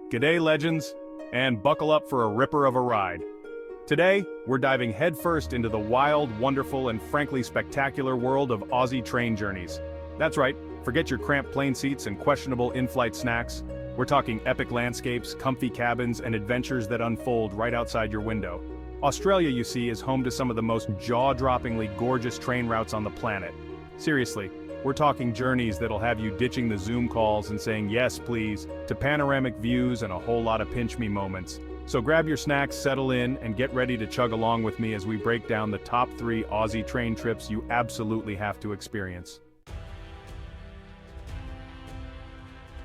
G'day legends, and buckle up for a ripper of a ride. Today, we're diving headfirst into the wild, wonderful, and frankly spectacular world of Aussie train journeys. That's right, forget your cramped plane seats and questionable in-flight snacks. We're talking epic landscapes, comfy cabins, and adventures that unfold right outside your window. Australia, you see, is home to some of the most jaw-droppingly gorgeous train routes on the planet. Seriously, we're talking journeys that'll have you ditching the Zoom calls and saying yes please, to panoramic views and a whole lot of pinch me moments. So grab your snacks, settle in, and get ready to chug along with me as we break down the top 3 Aussie train trips you absolutely have to experience.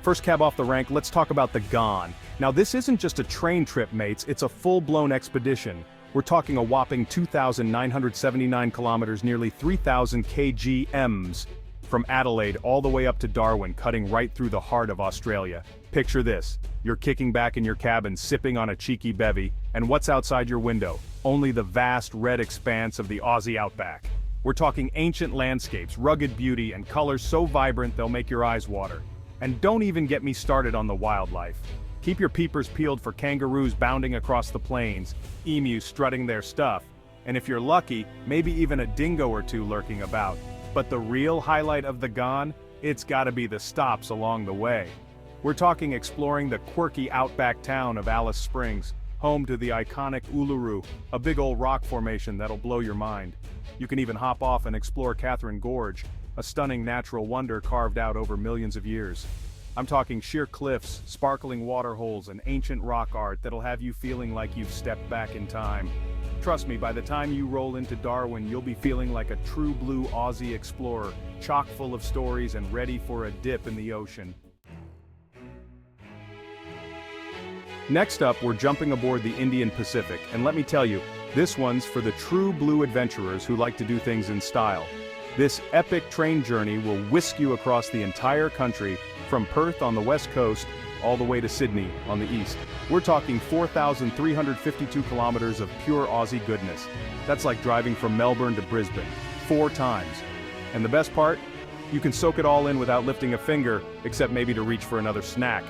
First cab off the rank, let's talk about the Ghan. Now this isn't just a train trip, mates, it's a full-blown expedition. We're talking a whopping 2,979 kilometers, nearly 3,000 kgms. From Adelaide all the way up to Darwin, cutting right through the heart of Australia. Picture this, you're kicking back in your cabin, sipping on a cheeky bevy, and what's outside your window? Only the vast red expanse of the Aussie outback. We're talking ancient landscapes, rugged beauty, and colors so vibrant they'll make your eyes water. And don't even get me started on the wildlife. Keep your peepers peeled for kangaroos bounding across the plains, emus strutting their stuff, and if you're lucky, maybe even a dingo or two lurking about. But the real highlight of the Ghan? It's gotta be the stops along the way. We're talking exploring the quirky outback town of Alice Springs, home to the iconic Uluru, a big old rock formation that'll blow your mind. You can even hop off and explore Catherine Gorge, a stunning natural wonder carved out over millions of years. I'm talking sheer cliffs, sparkling waterholes, and ancient rock art that'll have you feeling like you've stepped back in time. Trust me, by the time you roll into Darwin, you'll be feeling like a true blue Aussie explorer, chock full of stories and ready for a dip in the ocean. Next up, we're jumping aboard the Indian Pacific, and let me tell you, this one's for the true blue adventurers who like to do things in style. This epic train journey will whisk you across the entire country, from Perth on the west coast, all the way to Sydney on the east. We're talking 4,352 kilometers of pure Aussie goodness. That's like driving from Melbourne to Brisbane, 4 times. And the best part? You can soak it all in without lifting a finger, except maybe to reach for another snack.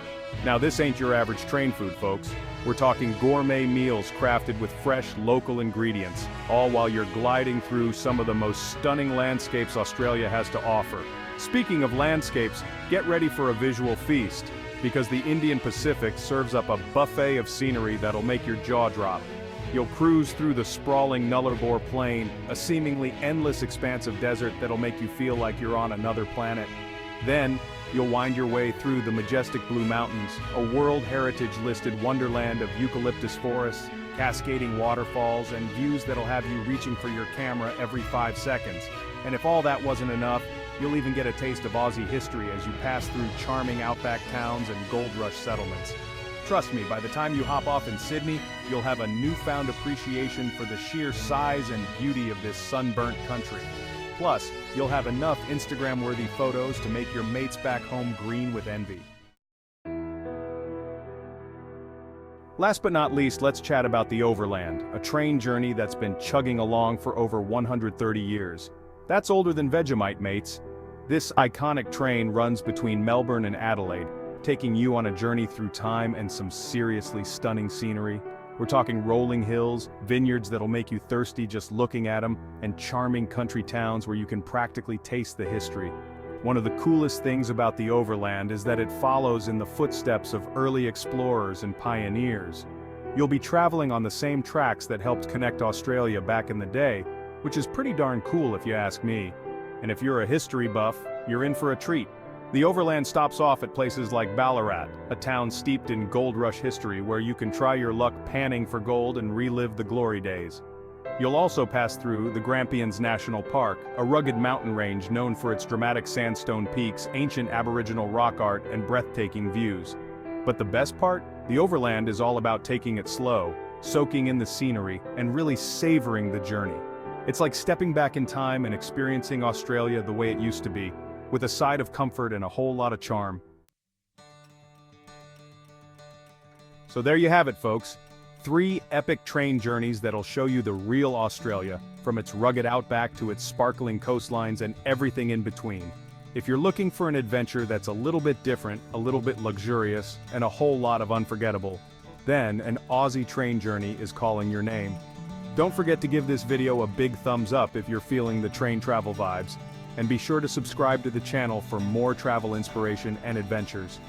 Now this ain't your average train food, folks. We're talking gourmet meals crafted with fresh, local ingredients, all while you're gliding through some of the most stunning landscapes Australia has to offer. Speaking of landscapes, get ready for a visual feast, because the Indian Pacific serves up a buffet of scenery that'll make your jaw drop. You'll cruise through the sprawling Nullarbor Plain, a seemingly endless expanse of desert that'll make you feel like you're on another planet. Then, you'll wind your way through the majestic Blue Mountains, a World Heritage listed wonderland of eucalyptus forests, cascading waterfalls, and views that'll have you reaching for your camera every 5 seconds. And if all that wasn't enough, you'll even get a taste of Aussie history as you pass through charming outback towns and gold rush settlements. Trust me, by the time you hop off in Sydney, you'll have a newfound appreciation for the sheer size and beauty of this sunburnt country. Plus, you'll have enough Instagram-worthy photos to make your mates back home green with envy. Last but not least, let's chat about the Overland, a train journey that's been chugging along for over 130 years. That's older than Vegemite, mates. This iconic train runs between Melbourne and Adelaide, taking you on a journey through time and some seriously stunning scenery. We're talking rolling hills, vineyards that'll make you thirsty just looking at them, and charming country towns where you can practically taste the history. One of the coolest things about the Overland is that it follows in the footsteps of early explorers and pioneers. You'll be traveling on the same tracks that helped connect Australia back in the day, which is pretty darn cool if you ask me. And if you're a history buff, you're in for a treat. The Overland stops off at places like Ballarat, a town steeped in gold rush history where you can try your luck panning for gold and relive the glory days. You'll also pass through the Grampians National Park, a rugged mountain range known for its dramatic sandstone peaks, ancient Aboriginal rock art, and breathtaking views. But the best part? The Overland is all about taking it slow, soaking in the scenery, and really savoring the journey. It's like stepping back in time and experiencing Australia the way it used to be, with a side of comfort and a whole lot of charm. So there you have it, folks. 3 epic train journeys that'll show you the real Australia, from its rugged outback to its sparkling coastlines and everything in between. If you're looking for an adventure that's a little bit different, a little bit luxurious, and a whole lot of unforgettable, then an Aussie train journey is calling your name. Don't forget to give this video a big thumbs up if you're feeling the train travel vibes, and be sure to subscribe to the channel for more travel inspiration and adventures.